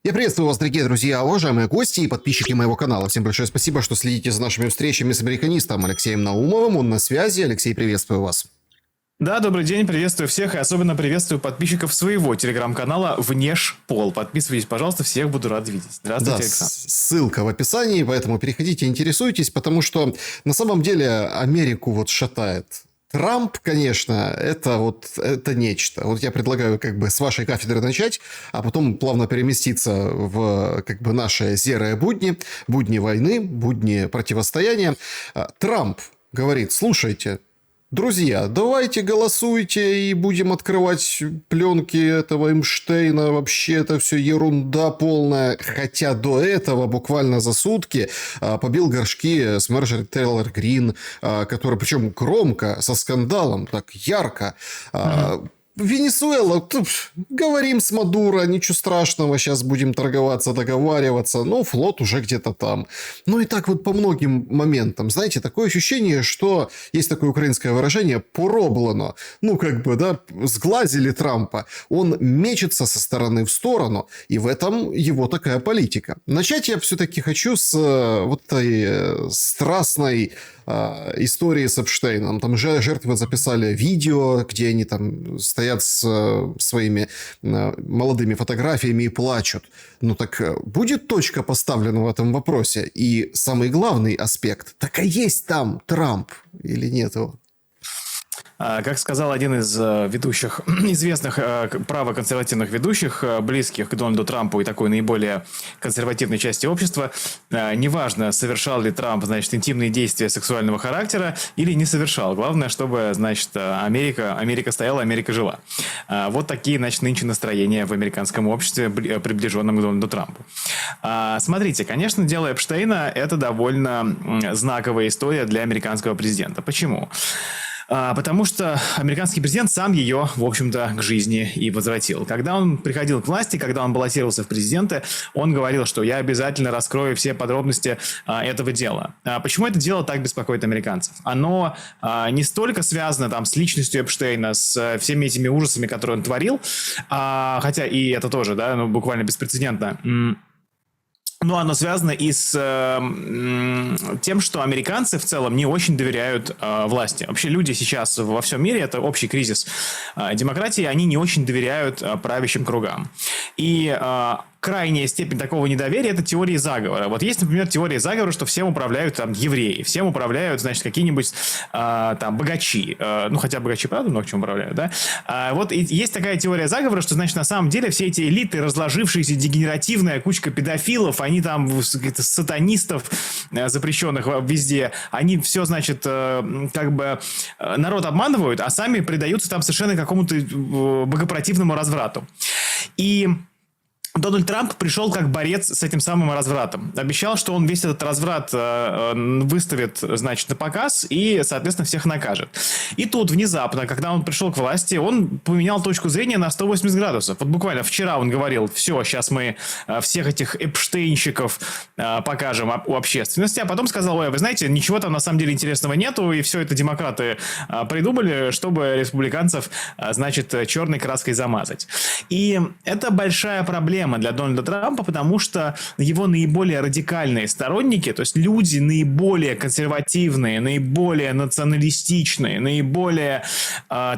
Я приветствую вас, дорогие друзья, уважаемые гости и подписчики моего канала. Всем большое спасибо, что следите за нашими встречами с американистом Алексеем Наумовым. Он на связи. Алексей, приветствую вас. Да, добрый день, приветствую всех и особенно приветствую подписчиков своего телеграм-канала «Внешпол». Подписывайтесь, пожалуйста, всех буду рад видеть. Здравствуйте, Да, Александр. ссылка в описании, поэтому переходите, интересуйтесь, потому что на самом деле Америку вот шатает. Трамп, конечно, это нечто. Вот я предлагаю как бы с вашей кафедры начать, а потом плавно переместиться в как бы наши серые будни, будни войны, будни противостояния. Трамп говорит: слушайте, друзья, давайте голосуйте и будем открывать пленки этого Эпштейна. Вообще это все ерунда полная. Хотя до этого буквально за сутки побил горшки с Марджори Тейлор Грин, который причем громко, со скандалом, так ярко. Венесуэла, говорим с Мадуро, ничего страшного, сейчас будем торговаться, договариваться, но флот уже где-то там. Ну и так вот по многим моментам, знаете, такое ощущение, что есть такое украинское выражение «пороблено». Ну, как бы, да, сглазили Трампа. Он мечется со стороны в сторону, и в этом его такая политика. Начать я все-таки хочу с вот этой страстной истории с Эпштейном. Там же жертвы записали видео, где они там стоят с своими молодыми фотографиями и плачут. Ну так будет точка поставлена в этом вопросе? И самый главный аспект, так и есть там Трамп или нет его? Как сказал один из ведущих, известных правоконсервативных ведущих, близких к Дональду Трампу и такой наиболее консервативной части общества, неважно, совершал ли Трамп, значит, интимные действия сексуального характера или не совершал. Главное, чтобы, значит, Америка стояла, Америка жила. Вот такие, значит, нынче настроения в американском обществе, приближенном к Дональду Трампу. Смотрите, конечно, дело Эпштейна – это довольно знаковая история для американского президента. Почему? Потому что американский президент сам ее, в общем-то, к жизни и возвратил. Когда он приходил к власти, когда он баллотировался в президенты, он говорил, что я обязательно раскрою все подробности этого дела. Почему это дело так беспокоит американцев? Оно не столько связано там с личностью Эпштейна, с всеми этими ужасами, которые он творил, хотя и это тоже, да, ну, буквально беспрецедентно. Но оно связано и с тем, что американцы в целом не очень доверяют власти. Вообще люди сейчас во всем мире, это общий кризис демократии, они не очень доверяют правящим кругам. И крайняя степень такого недоверия – это теории заговора. Вот есть, например, теория заговора, что всем управляют там евреи, всем управляют, значит, какие-нибудь там богачи. Ну, хотя богачи, правда, много чем управляют, да? Вот и есть такая теория заговора, что, значит, на самом деле все эти элиты, разложившиеся, дегенеративная кучка педофилов, они там, сатанистов, запрещенных везде, они все, значит, как бы народ обманывают, а сами предаются там совершенно какому-то богопротивному разврату. И Дональд Трамп пришел как борец с этим самым развратом. Обещал, что он весь этот разврат выставит, значит, на показ и, соответственно, всех накажет. И тут внезапно, когда он пришел к власти, он поменял точку зрения на 180 градусов. Вот буквально вчера он говорил: все, сейчас мы всех этих эпштейнщиков покажем у общественности. А потом сказал: ой, вы знаете, ничего там на самом деле интересного нету, и все это демократы придумали, чтобы республиканцев, значит, черной краской замазать. И это большая проблема для Дональда Трампа, потому что его наиболее радикальные сторонники, то есть люди наиболее консервативные, наиболее националистичные, наиболее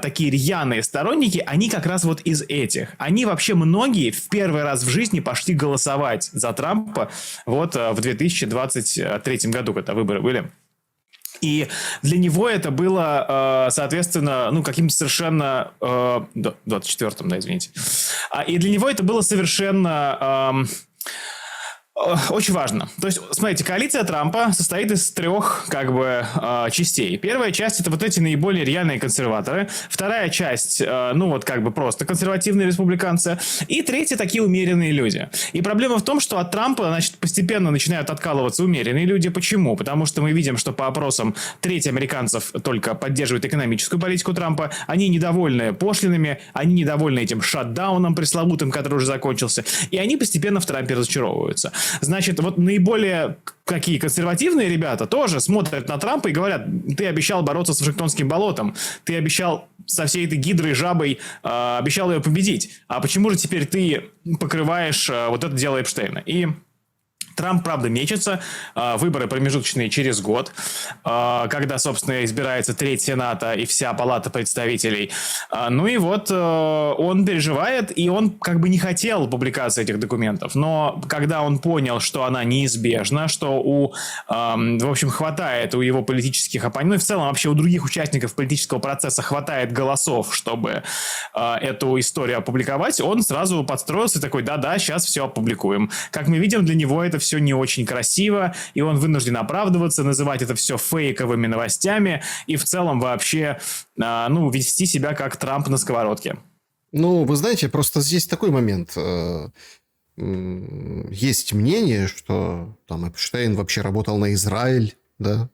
такие рьяные сторонники, они как раз вот из этих. Они вообще многие в первый раз в жизни пошли голосовать за Трампа вот в 2023 году, когда выборы были. И для него это было, соответственно, ну, каким-то совершенно... 24-м, да, извините. И для него это было совершенно... очень важно. То есть, смотрите, коалиция Трампа состоит из трех, как бы, частей. Первая часть – это вот эти наиболее реальные консерваторы. Вторая часть, ну, вот как бы просто консервативные республиканцы. И третья – такие умеренные люди. И проблема в том, что от Трампа, значит, постепенно начинают откалываться умеренные люди. Почему? Потому что мы видим, что по опросам треть американцев только поддерживает экономическую политику Трампа. Они недовольны пошлинами, они недовольны этим шатдауном пресловутым, который уже закончился. И они постепенно в Трампе разочаровываются. Значит, вот наиболее какие консервативные ребята тоже смотрят на Трампа и говорят: ты обещал бороться с Вашингтонским болотом, ты обещал со всей этой гидрой, жабой, обещал ее победить. А почему же теперь ты покрываешь вот это дело Эпштейна? И Трамп, правда, мечется. Выборы промежуточные через год, когда, собственно, избирается треть Сената и вся палата представителей. Ну и вот он переживает, и он как бы не хотел публикации этих документов. Но когда он понял, что она неизбежна, что в общем, хватает у его политических оппонентов, ну и в целом вообще у других участников политического процесса хватает голосов, чтобы эту историю опубликовать, он сразу подстроился и такой: да-да, сейчас все опубликуем. Как мы видим, для него это все не очень красиво, и он вынужден оправдываться, называть это все фейковыми новостями и в целом вообще, вести себя как Трамп на сковородке. Ну, вы знаете, просто здесь такой момент. Есть мнение, что там Эпштейн вообще работал на Израиль, да?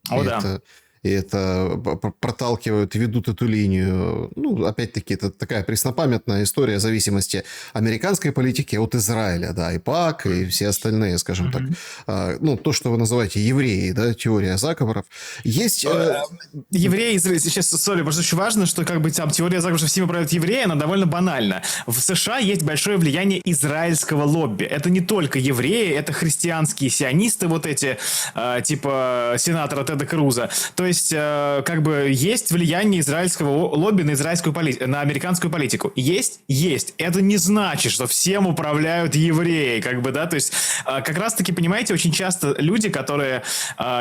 И это проталкивают, ведут эту линию. Ну, опять-таки, это такая преснопамятная история зависимости американской политики от Израиля, да, и ПАК, и все остальные, скажем так. То, что вы называете евреи, да, теория заговоров. Есть... Евреи, сейчас, просто очень важно, что как бы там теория заговоров, что всеми правят евреи, она довольно банальна. В США есть большое влияние израильского лобби. Это не только евреи, это христианские сионисты, вот эти, типа сенатора Теда Круза. То есть, как бы, есть влияние израильского лобби на на американскую политику. Есть. Это не значит, что всем управляют евреи, как бы, да, то есть, как раз-таки, понимаете, очень часто люди, которые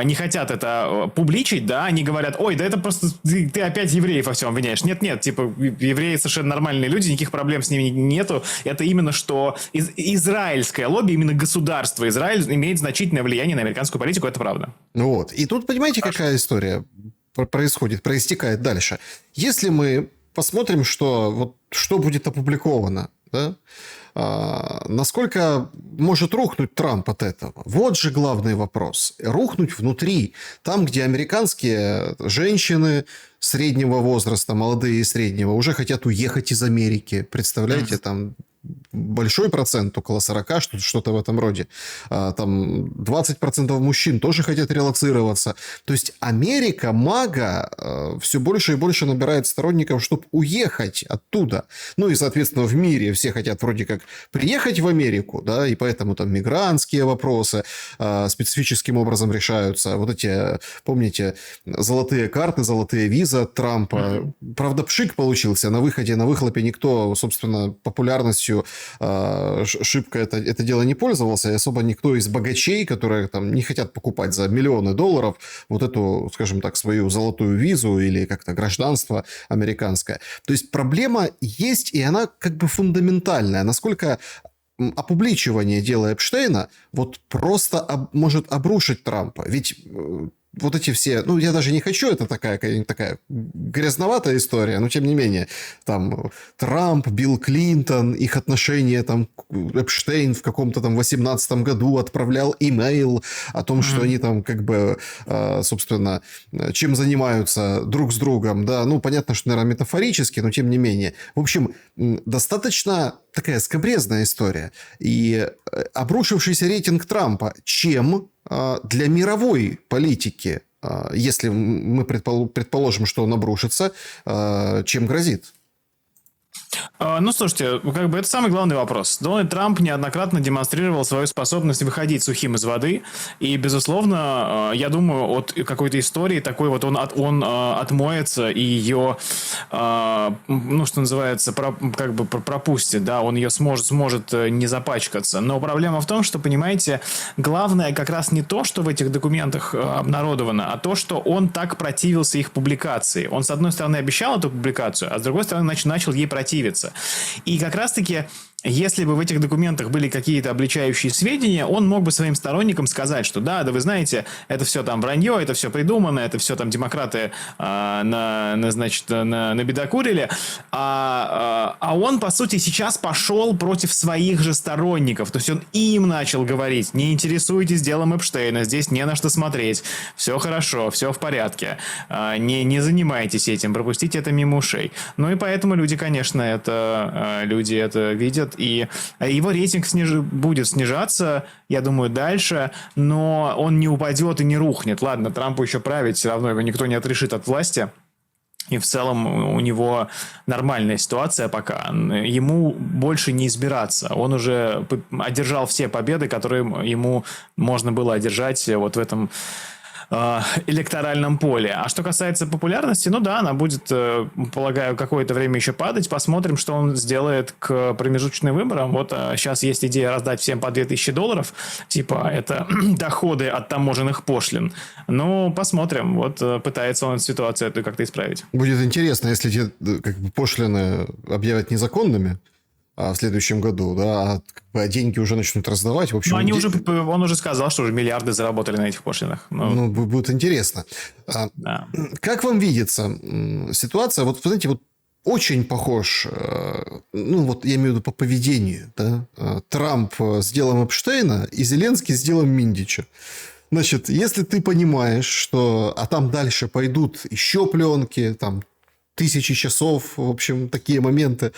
не хотят это публичить, да, они говорят: ой, да это просто ты опять евреев во всем обвиняешь. Нет, типа, евреи совершенно нормальные люди, никаких проблем с ними нету. Это именно что израильское лобби, именно государство Израиль имеет значительное влияние на американскую политику, это правда. Вот. И тут, понимаете, какая история проистекает дальше. Если мы посмотрим, что будет опубликовано, да, насколько может рухнуть Трамп от этого? Вот же главный вопрос. Рухнуть внутри. Там, где американские женщины среднего возраста, молодые и среднего, уже хотят уехать из Америки. Представляете, там большой процент, около 40, что-то в этом роде. Там 20% мужчин тоже хотят релоцироваться. То есть Америка, мага, все больше и больше набирает сторонников, чтобы уехать оттуда. Ну и, соответственно, в мире все хотят вроде как приехать в Америку, да, и поэтому там мигрантские вопросы специфическим образом решаются. Вот эти, помните, золотые карты, золотые визы от Трампа. Правда, пшик получился. На выхлопе никто, собственно, популярностью шибко это дело не пользовался, и особо никто из богачей, которые там не хотят покупать за миллионы долларов вот эту, скажем так, свою золотую визу или как-то гражданство американское. То есть проблема есть, и она как бы фундаментальная. Насколько опубличивание дела Эпштейна вот просто может обрушить Трампа. Ведь вот эти все... я даже не хочу, это такая грязноватая история, но тем не менее. Там Трамп, Билл Клинтон, их отношения, там Эпштейн в каком-то там 18-м году отправлял имейл о том, что они там как бы, собственно, чем занимаются друг с другом, да. Понятно, что, наверное, метафорически, но тем не менее. В общем, достаточно такая скабрезная история. И обрушившийся рейтинг Трампа чем для мировой политики, если мы предположим, что он обрушится, чем грозит? Слушайте, как бы это самый главный вопрос. Дональд Трамп неоднократно демонстрировал свою способность выходить сухим из воды. И, безусловно, я думаю, от какой-то истории такой вот он отмоется и ее, что называется, пропустит. Да, он ее сможет не запачкаться. Но проблема в том, что, понимаете, главное как раз не то, что в этих документах обнародовано, а то, что он так противился их публикации. Он, с одной стороны, обещал эту публикацию, а с другой стороны, начал ей противиться. И как раз-таки, если бы в этих документах были какие-то обличающие сведения, он мог бы своим сторонникам сказать, что да, вы знаете, это все там вранье, это все придумано, это все там демократы набедокурили. А он, по сути, сейчас пошел против своих же сторонников. То есть он им начал говорить: не интересуйтесь делом Эпштейна, здесь не на что смотреть, все хорошо, все в порядке, не занимайтесь этим, пропустите это мимо ушей. И поэтому люди, конечно, люди это видят, будет. И его рейтинг будет снижаться, я думаю, дальше, но он не упадет и не рухнет. Ладно, Трампу еще править, все равно его никто не отрешит от власти. И в целом у него нормальная ситуация пока. Ему больше не избираться. Он уже одержал все победы, которые ему можно было одержать вот в этом электоральном поле. А что касается популярности, ну да, она будет, полагаю, какое-то время еще падать. Посмотрим, что он сделает к промежуточным выборам. Вот сейчас есть идея раздать всем по $2000. Типа, это доходы от таможенных пошлин. Ну, посмотрим. Вот пытается он ситуацию эту как-то исправить. Будет интересно, если те как бы пошлины объявят незаконными в следующем году, да, а деньги уже начнут раздавать. В общем, он уже сказал, что уже миллиарды заработали на этих пошлинах. Ну, будет интересно. Да. Как вам видится ситуация? Вот, знаете, вот очень похож, ну, вот я имею в виду по поведению, да, Трамп с делом Эпштейна и Зеленский с делом Миндича. Значит, если ты понимаешь, что... А там дальше пойдут еще пленки, там, 1000 часов, в общем, такие моменты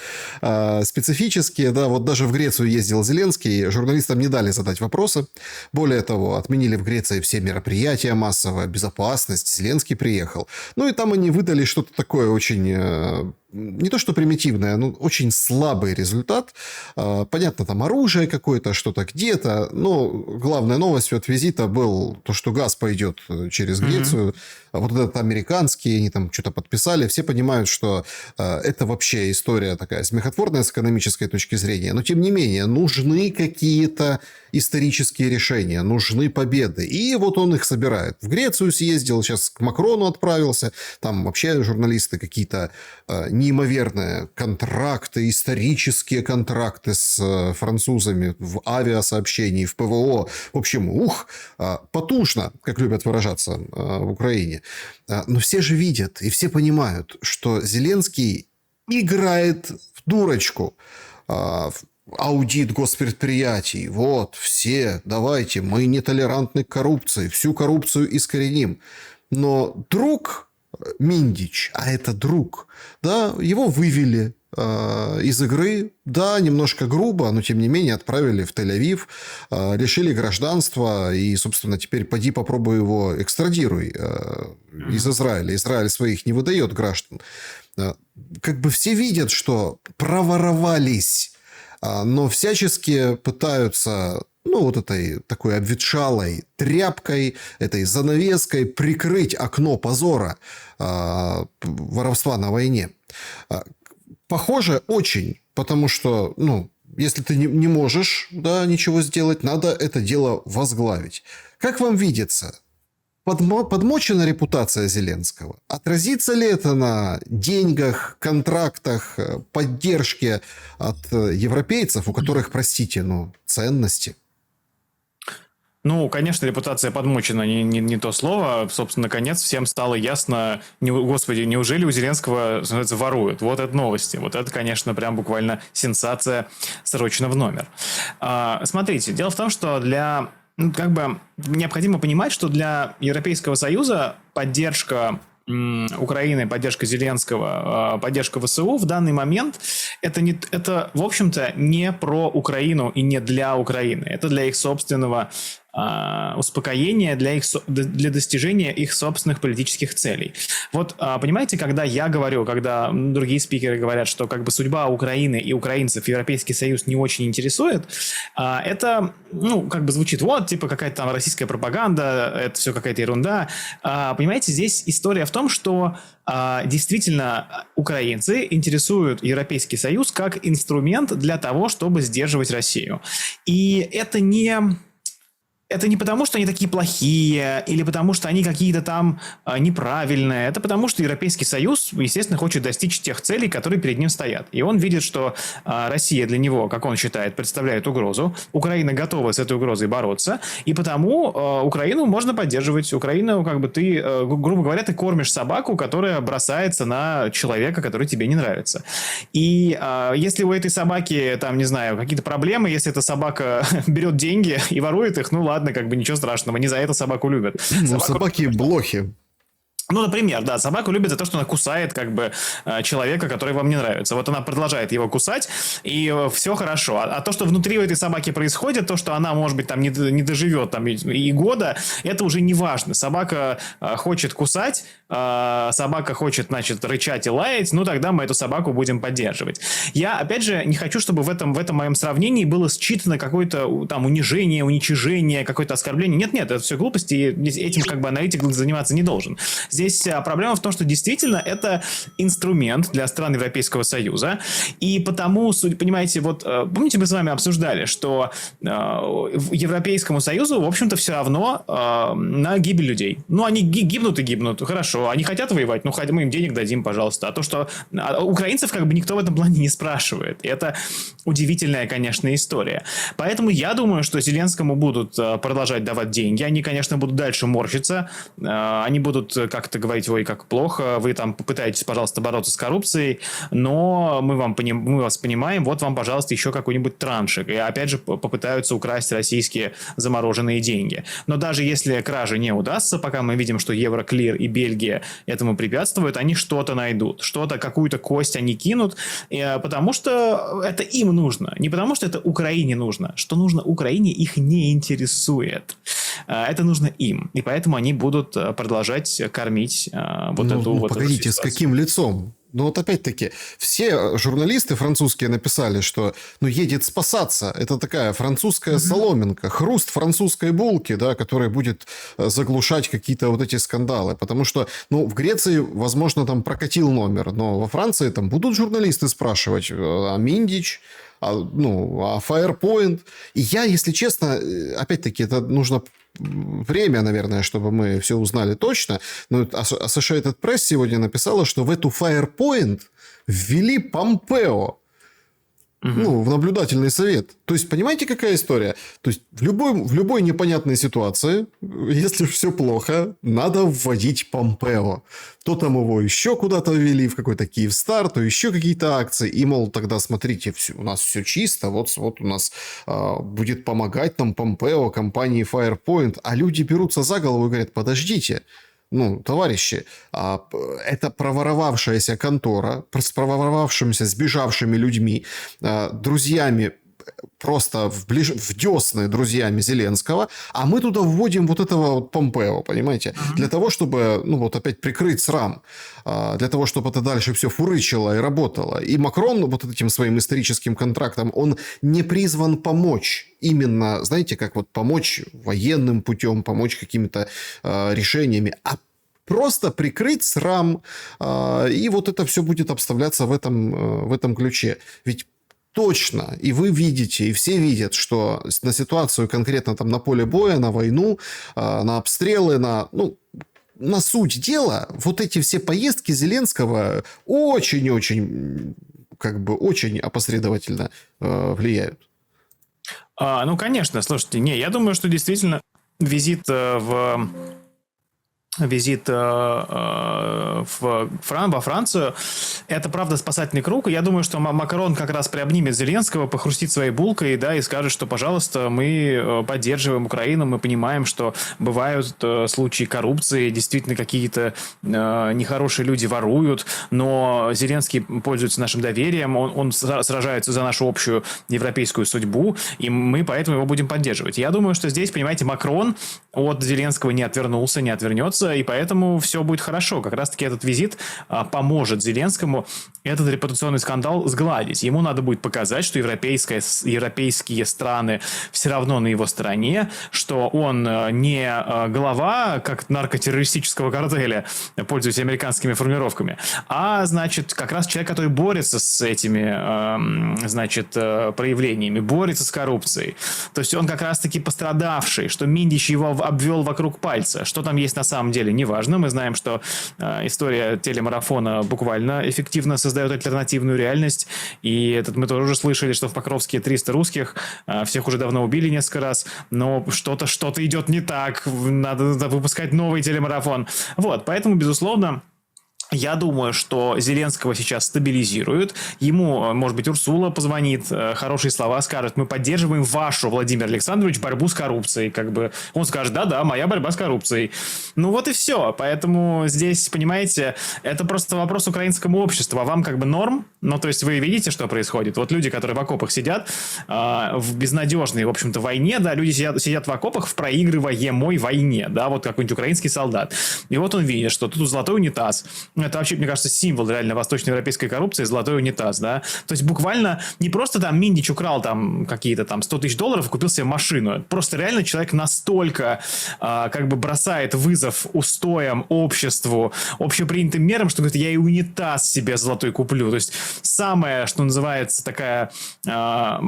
специфические. Да, вот даже в Грецию ездил Зеленский, журналистам не дали задать вопросы. Более того, отменили в Греции все мероприятия массовые, безопасность, Зеленский приехал. Ну, и там они выдали что-то такое очень... Не то, что примитивное, но очень слабый результат. Понятно, там оружие какое-то, что-то где-то. Но главная новость от визита был то, что газ пойдет через Грецию. Вот этот американский, они там что-то подписали. Все понимают, что это вообще история такая смехотворная с экономической точки зрения. Но, тем не менее, нужны какие-то исторические решения, нужны победы. И вот он их собирает. В Грецию съездил, сейчас к Макрону отправился. Там вообще журналисты какие-то неимоверные контракты, исторические контракты с французами в авиасообщении, в ПВО. В общем, потужно, как любят выражаться в Украине. Но все же видят и все понимают, что Зеленский играет в дурочку. Аудит госпредприятий. Вот, все, давайте, мы нетолерантны к коррупции, всю коррупцию искореним. Но друг Миндич, а это друг, да, его вывели из игры, да, немножко грубо, но тем не менее отправили в Тель-Авив, лишили гражданства и, собственно, теперь поди попробуй его экстрадируй из Израиля. Израиль своих не выдает граждан. Как бы все видят, что проворовались, но всячески пытаются, ну, вот этой такой обветшалой тряпкой, этой занавеской прикрыть окно позора воровства на войне. Похоже очень, потому что, ну, если ты не можешь, да, ничего сделать, надо это дело возглавить. Как вам видится? Подмочена репутация Зеленского? Отразится ли это на деньгах, контрактах, поддержке от европейцев, у которых, простите, ну, ценности? Ну, конечно, репутация подмочена, не то слово. Собственно, наконец, всем стало ясно, господи, неужели у Зеленского, что называется, воруют? Вот это новости. Вот это, конечно, прям буквально сенсация срочно в номер. Смотрите, дело в том, что как бы необходимо понимать, что для Европейского Союза поддержка Украины, поддержка Зеленского, поддержка ВСУ в данный момент это, в общем-то, не про Украину и не для Украины. Это для их собственного успокоения, для достижения их собственных политических целей. Вот, понимаете, когда я говорю, когда другие спикеры говорят, что как бы судьба Украины и украинцев Европейский Союз не очень интересует, это, ну, как бы звучит, вот, типа какая-то там российская пропаганда, это все какая-то ерунда. Понимаете, здесь история в том, что действительно украинцы интересуют Европейский Союз как инструмент для того, чтобы сдерживать Россию. И это не потому, что они такие плохие, или потому, что они какие-то там неправильные. Это потому, что Европейский Союз, естественно, хочет достичь тех целей, которые перед ним стоят. И он видит, что Россия для него, как он считает, представляет угрозу. Украина готова с этой угрозой бороться. И потому Украину можно поддерживать. Украину, как бы ты, грубо говоря, ты кормишь собаку, которая бросается на человека, который тебе не нравится. И если у этой собаки, там, не знаю, какие-то проблемы, если эта собака берет деньги и ворует их, ну ладно, как бы ничего страшного, не за это собаку любят. Ну, собаки блохи. Ну, например, да, собаку любят за то, что она кусает как бы человека, который вам не нравится. Вот она продолжает его кусать, и все хорошо. А то, что внутри у этой собаки происходит, то, что она, может быть, там не доживет там, и года, это уже не важно. Собака хочет кусать, собака хочет, значит, рычать и лаять, ну, тогда мы эту собаку будем поддерживать. Я, опять же, не хочу, чтобы в этом моем сравнении было считано какое-то там унижение, уничижение, какое-то оскорбление. Нет, это все глупости, и этим как бы аналитик заниматься не должен. Здесь проблема в том, что действительно это инструмент для стран Европейского Союза, и потому, понимаете, вот помните, мы с вами обсуждали, что Европейскому Союзу, в общем-то, все равно на гибель людей. Ну, они гибнут и гибнут, хорошо, они хотят воевать, ну, мы им денег дадим, пожалуйста. А то, что украинцев как бы никто в этом плане не спрашивает. Это удивительная, конечно, история. Поэтому я думаю, что Зеленскому будут продолжать давать деньги, они, конечно, будут дальше морщиться, они будут как-то говорить, ой, как плохо, вы там попытаетесь, пожалуйста, бороться с коррупцией, но мы вас понимаем, вот вам, пожалуйста, еще какой-нибудь траншик. И опять же попытаются украсть российские замороженные деньги. Но даже если кража не удастся, пока мы видим, что Евроклир и Бельгия этому препятствуют, они что-то найдут, какую-то кость они кинут, потому что это им нужно, не потому что это Украине нужно. Что нужно Украине, их не интересует. Это нужно им. И поэтому они будут продолжать кормить Погодите, с каким лицом? Ну, вот опять-таки, все журналисты французские написали, что едет спасаться. Это такая французская соломинка, хруст французской булки, да, которая будет заглушать какие-то вот эти скандалы. Потому что, в Греции, возможно, там прокатил номер, но во Франции там будут журналисты спрашивать, а Миндич, а Firepoint. И я, если честно, опять-таки, это нужно время, наверное, чтобы мы все узнали точно. Но Associated Press сегодня написала, что в эту Firepoint ввели Помпео. В наблюдательный совет. То есть, понимаете, какая история? То есть, в любой непонятной ситуации, если все плохо, надо вводить Помпео. То там его еще куда-то ввели, в какой-то Киевстар, то еще какие-то акции. И, мол, тогда смотрите, у нас все чисто, вот у нас будет помогать нам Помпео, компании Firepoint. А люди берутся за голову и говорят, подождите, товарищи, это проворовавшаяся контора с проворовавшимися, сбежавшими людьми, друзьями, просто в десны друзьями Зеленского, а мы туда вводим вот этого Помпео, понимаете? Для того, чтобы, опять прикрыть срам, для того, чтобы это дальше все фурычило и работало. И Макрон вот этим своим историческим контрактом, он не призван помочь. Именно, знаете, как помочь военным путем, помочь какими-то решениями, а просто прикрыть срам, и вот это все будет обставляться в этом ключе. Ведь точно, и вы видите, и все видят, что на ситуацию конкретно там на поле боя, на войну, на обстрелы, на суть дела, вот эти все поездки Зеленского очень-очень, очень опосредовательно влияют. Конечно, слушайте, я думаю, что действительно визит во Францию – это, правда, спасательный круг. И я думаю, что Макрон как раз приобнимет Зеленского, похрустит своей булкой, да, и скажет, что, пожалуйста, мы поддерживаем Украину, мы понимаем, что бывают случаи коррупции, действительно какие-то нехорошие люди воруют, но Зеленский пользуется нашим доверием, он сражается за нашу общую европейскую судьбу, и мы поэтому его будем поддерживать. Я думаю, что здесь, понимаете, Макрон от Зеленского не отвернулся, не отвернется, и поэтому все будет хорошо. Как раз-таки этот визит поможет Зеленскому этот репутационный скандал сгладить. Ему надо будет показать, что европейские страны все равно на его стороне, что он не глава как наркотеррористического картеля, пользуясь американскими формулировками, а, значит, как раз человек, который борется с этими, проявлениями, борется с коррупцией. То есть он как раз-таки пострадавший, что Миндич его обвел вокруг пальца. Что там есть на самом деле, неважно. Мы знаем, что история телемарафона буквально эффективно создает альтернативную реальность. И мы тоже уже слышали, что в Покровске 300 русских, всех уже давно убили несколько раз, но что-то идет не так, надо выпускать новый телемарафон. Вот, поэтому, безусловно, Я думаю, что Зеленского сейчас стабилизируют. Ему, может быть, Урсула позвонит, хорошие слова скажет. Мы поддерживаем вашу, Владимир Александрович, борьбу с коррупцией. Как бы он скажет, да-да, моя борьба с коррупцией. Ну вот и все. Поэтому здесь, понимаете, это просто вопрос украинскому обществу. А вам как бы норм? Ну, то есть вы видите, что происходит? Вот люди, которые в окопах сидят, в безнадежной, в общем-то, войне, да, люди сидят в окопах в проигрываемой войне, да, вот какой-нибудь украинский солдат. И вот он видит, что тут золотой унитаз. Это вообще, мне кажется, символ реально восточноевропейской коррупции, золотой унитаз, да. То есть буквально не просто там Миндич украл там какие-то там 100 тысяч долларов и купил себе машину. Просто реально человек настолько как бы бросает вызов устоям, обществу, общепринятым мерам, что говорит, я и унитаз себе золотой куплю. То есть самая, что называется, такая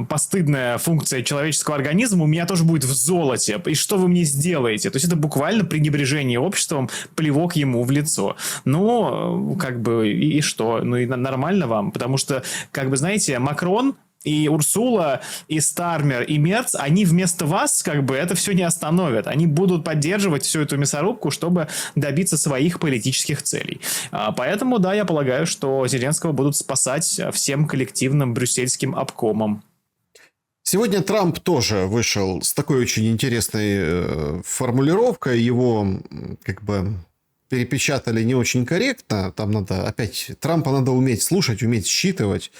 постыдная функция человеческого организма у меня тоже будет в золоте. И что вы мне сделаете? То есть это буквально пренебрежение обществом, плевок ему в лицо. Ну, как бы, и что? Ну, и нормально вам. Потому что, как бы, знаете, Макрон и Урсула, и Стармер, и Мерц, они вместо вас, как бы, это все не остановят. Они будут поддерживать всю эту мясорубку, чтобы добиться своих политических целей. Поэтому, да, я полагаю, что Зеленского будут спасать всем коллективным брюссельским обкомом. Сегодня Трамп тоже вышел с такой очень интересной формулировкой. Его, как бы, перепечатали не очень корректно. Там надо опять... Трампа надо уметь слушать, уметь считывать.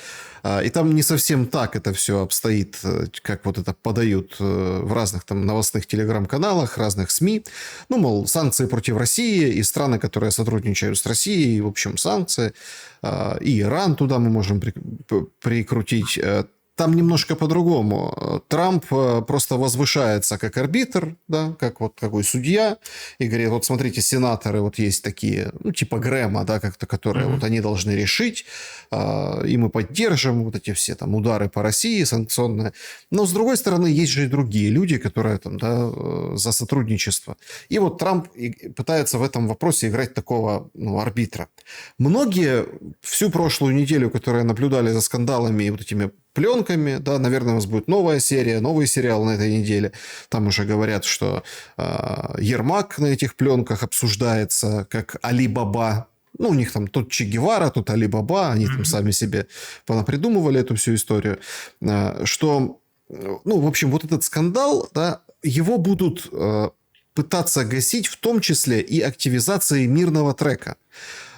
И там не совсем так это все обстоит, как вот это подают в разных там новостных телеграм-каналах, разных СМИ. Ну, мол, санкции против России и страны, которые сотрудничают с Россией, в общем, санкции. И Иран туда мы можем прикрутить. Там немножко по-другому. Трамп просто возвышается как арбитр, да, как вот такой судья, и говорит, вот смотрите, сенаторы вот есть такие, ну, типа Грэма, да, как-то, которые вот они должны решить, и мы поддержим вот эти все там удары по России санкционные. Но, с другой стороны, есть же и другие люди, которые там, да, за сотрудничество. И вот Трамп пытается в этом вопросе играть такого, ну, арбитра. Многие всю прошлую неделю, которые наблюдали за скандалами и вот этими пленками, да, наверное, у нас будет новая серия, новый сериал на этой неделе. Там уже говорят, что Ермак на этих пленках обсуждается как Али Баба. Ну, у них там тут Че Гевара, тут Али Баба, они там сами себе понапридумывали эту всю историю. Что, ну, в общем, вот этот скандал, да, его будут пытаться гасить, в том числе и активизацией мирного трека.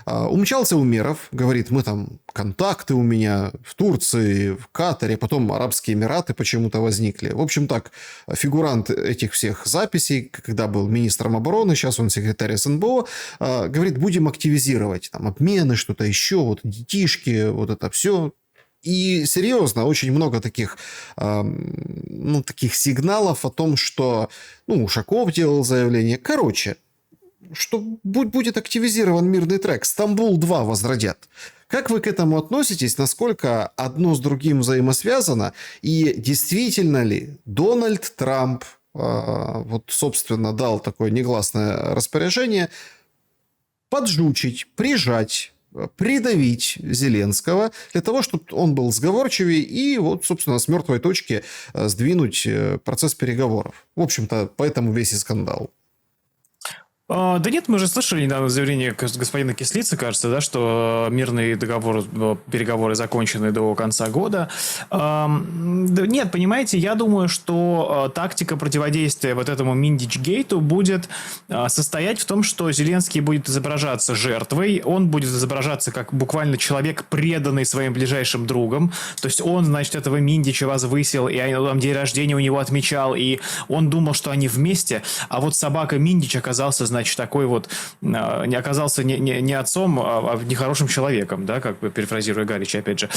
Умчался Умеров, говорит, мы там контакты у меня в Турции, в Катаре, потом Арабские Эмираты почему-то возникли. В общем так, фигурант этих всех записей, когда был министром обороны, сейчас он секретарь СНБО, говорит, будем активизировать там обмены, что-то еще, вот детишки, вот это все. И серьезно, очень много таких, ну, таких сигналов о том, что, ну, Ушаков делал заявление. Короче, что будет активизирован мирный трек. Стамбул-2 возродят. Как вы к этому относитесь? Насколько одно с другим взаимосвязано? И действительно ли Дональд Трамп, вот, собственно, дал такое негласное распоряжение поджучить, прижать, придавить Зеленского для того, чтобы он был сговорчивее и вот, собственно, с мертвой точки сдвинуть процесс переговоров. В общем-то, поэтому весь и скандал. Да нет, мы же слышали недавно заявление господина Кислицы, кажется, да, что мирный договор, переговоры закончены до конца года. Нет, понимаете, я думаю, что тактика противодействия вот этому Миндич-гейту будет состоять в том, что Зеленский будет изображаться жертвой, он будет изображаться как буквально человек, преданный своим ближайшим другом, то есть он, значит, этого Миндича возвысил, и там день рождения у него отмечал, и он думал, что они вместе, а вот собака Миндич оказался, значит, такой вот, не оказался не отцом, а нехорошим человеком, да, как бы перефразируя Гарича, опять же.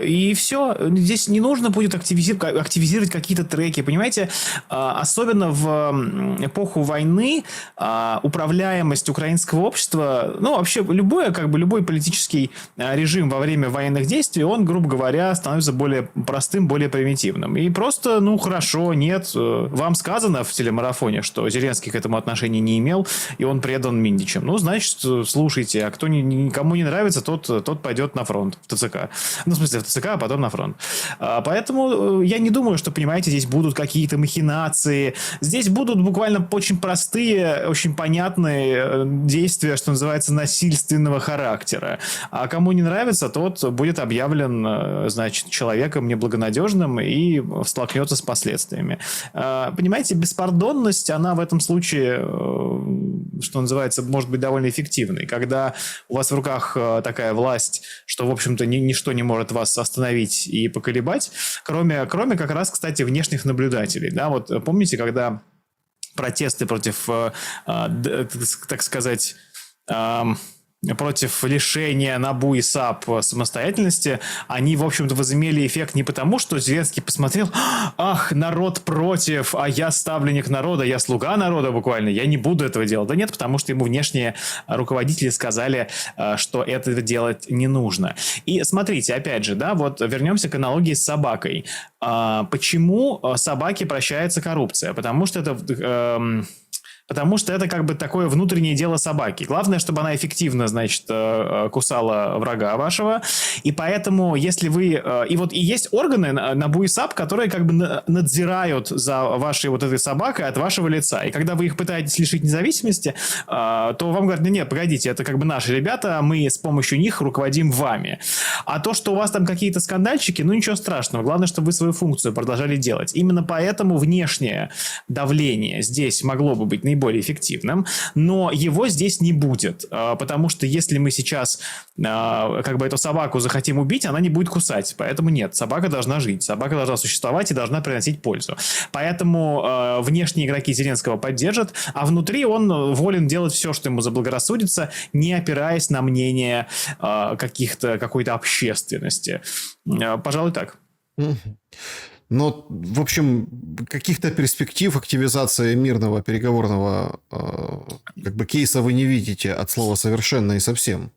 И все. Здесь не нужно будет активизировать какие-то треки, понимаете? Особенно в эпоху войны управляемость украинского общества, ну, вообще любой политический режим во время военных действий, он, грубо говоря, становится более простым, более примитивным. И просто, ну, хорошо, нет, вам сказано в телемарафоне, что Зеленский к этому отношения не имел, посмотрел, и он предан Миндичам. Ну, значит, слушайте, а кто никому не нравится, тот пойдет на фронт в ТЦК. Ну, в смысле, в ТЦК, а потом на фронт. Поэтому я не думаю, что, понимаете, здесь будут какие-то махинации. Здесь будут буквально очень простые, очень понятные действия, что называется, насильственного характера. А кому не нравится, тот будет объявлен, значит, человеком неблагонадежным и столкнется с последствиями. Понимаете, беспардонность, она в этом случае, что называется, может быть довольно эффективной. Когда у вас в руках такая власть, что, в общем-то, ничто не может вас остановить и поколебать, кроме как раз, кстати, внешних наблюдателей. Да, вот помните, когда протесты против, так сказать, против лишения НАБУ и САП самостоятельности, они, в общем-то, возымели эффект не потому, что Зеленский посмотрел, ах, народ против, а я ставленник народа, я слуга народа буквально, я не буду этого делать. Да нет, потому что ему внешние руководители сказали, что это делать не нужно. И смотрите, опять же, да, вот вернемся к аналогии с собакой. Почему собаке прощается коррупция? Потому что это как бы такое внутреннее дело собаки. Главное, чтобы она эффективно, значит, кусала врага вашего. И поэтому, если вы... И есть органы НАБУ и САП, которые как бы надзирают за вашей вот этой собакой от вашего лица. И когда вы их пытаетесь лишить независимости, то вам говорят, нет, погодите, это как бы наши ребята, мы с помощью них руководим вами. А то, что у вас там какие-то скандальчики, ну ничего страшного. Главное, чтобы вы свою функцию продолжали делать. Именно поэтому внешнее давление здесь могло бы быть наиболее эффективным, но его здесь не будет, потому что если мы сейчас как бы эту собаку захотим убить, она не будет кусать, поэтому нет, собака должна жить, собака должна существовать и должна приносить пользу. Поэтому внешние игроки Зеленского поддержат, а внутри он волен делать все, что ему заблагорассудится, не опираясь на мнение какой-то общественности. Пожалуй, так. Но, в общем, каких-то перспектив активизации мирного переговорного как бы кейса вы не видите от слова совершенно и совсем.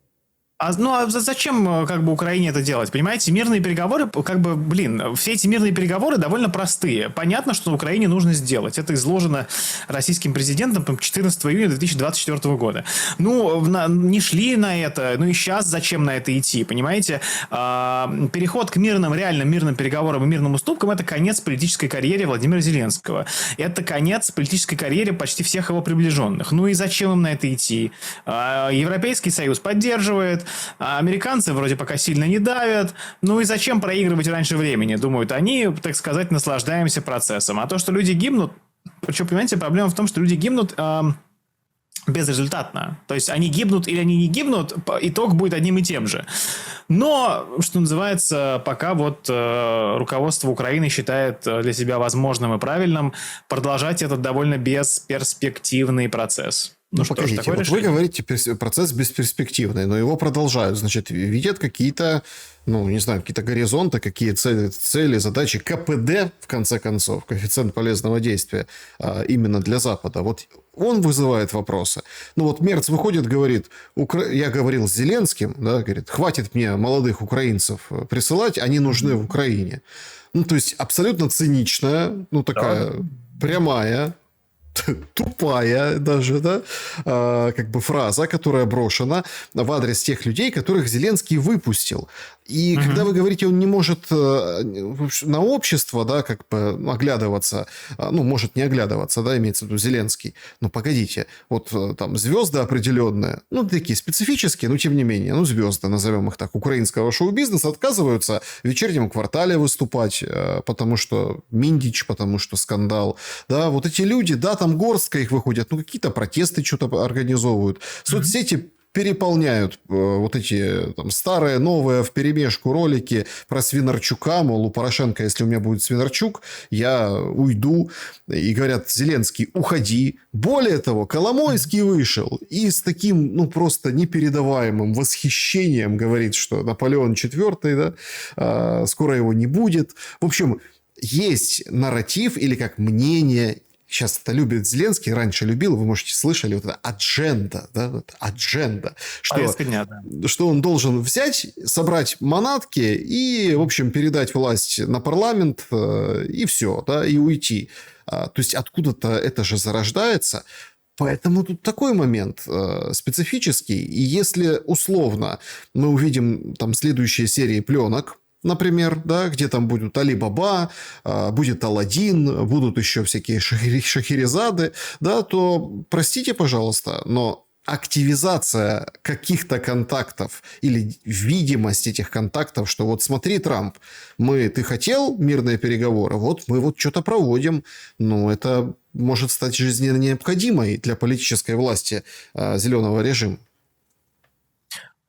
А зачем как бы Украине это делать? Понимаете, мирные переговоры, как бы, все эти мирные переговоры довольно простые. Понятно, что Украине нужно сделать. Это изложено российским президентом 14 июня 2024 года. Не шли на это, и сейчас зачем на это идти, понимаете? Переход к реально мирным переговорам и мирным уступкам – это конец политической карьере Владимира Зеленского. Это конец политической карьере почти всех его приближенных. И зачем им на это идти? Европейский Союз поддерживает, американцы вроде пока сильно не давят. И зачем проигрывать раньше времени, думают они, так сказать, наслаждаемся процессом. А то, что люди гибнут... Причем, понимаете, проблема в том, что люди гибнут безрезультатно. То есть, они гибнут или они не гибнут, итог будет одним и тем же. Но, что называется, пока руководство Украины считает для себя возможным и правильным продолжать этот довольно бесперспективный процесс. Погодите, вы говорите, процесс бесперспективный, но его продолжают. Значит, видят какие-то, не знаю, какие-то горизонты, какие цели, задачи, КПД, в конце концов, коэффициент полезного действия, именно для Запада. Вот он вызывает вопросы. Мерц выходит, говорит, я говорил с Зеленским, да, говорит, хватит мне молодых украинцев присылать, они нужны в Украине. То есть, абсолютно циничная, такая прямая, тупая даже, да, как бы фраза, которая брошена в адрес тех людей, которых Зеленский выпустил. И когда вы говорите, он не может на общество, да, как бы оглядываться, может не оглядываться, да, имеется в виду Зеленский. Но погодите, там звезды определенные, такие специфические, но тем не менее, звезды, назовем их так, украинского шоу-бизнеса отказываются в вечернем квартале выступать, потому что Миндич, потому что скандал. Да, вот эти люди, да, там горстка их выходят, какие-то протесты что-то организовывают. Соцсети переполняют вот эти там, старые, новые вперемешку ролики про Свинарчука, мол, у Порошенко, если у меня будет Свинарчук, я уйду. И говорят, Зеленский, уходи. Более того, Коломойский вышел и с таким, просто непередаваемым восхищением говорит, что Наполеон IV, да, скоро его не будет. В общем, есть нарратив или как мнение. Сейчас это любит Зеленский, раньше любил, вы, можете, слышали, вот это адженда, да, адженда, что он должен взять, собрать манатки и, в общем, передать власть на парламент и все, да, и уйти. То есть, откуда-то это же зарождается. Поэтому тут такой момент специфический. И если условно мы увидим там следующие серии пленок, например, да, где там будут Али Баба, будет Аладдин, будут еще всякие Шахерезады, да, то простите, пожалуйста, но активизация каких-то контактов или видимость этих контактов, что вот смотри, Трамп, ты хотел мирные переговоры, вот мы вот что-то проводим, ну, это может стать жизненно необходимой для политической власти зеленого режима.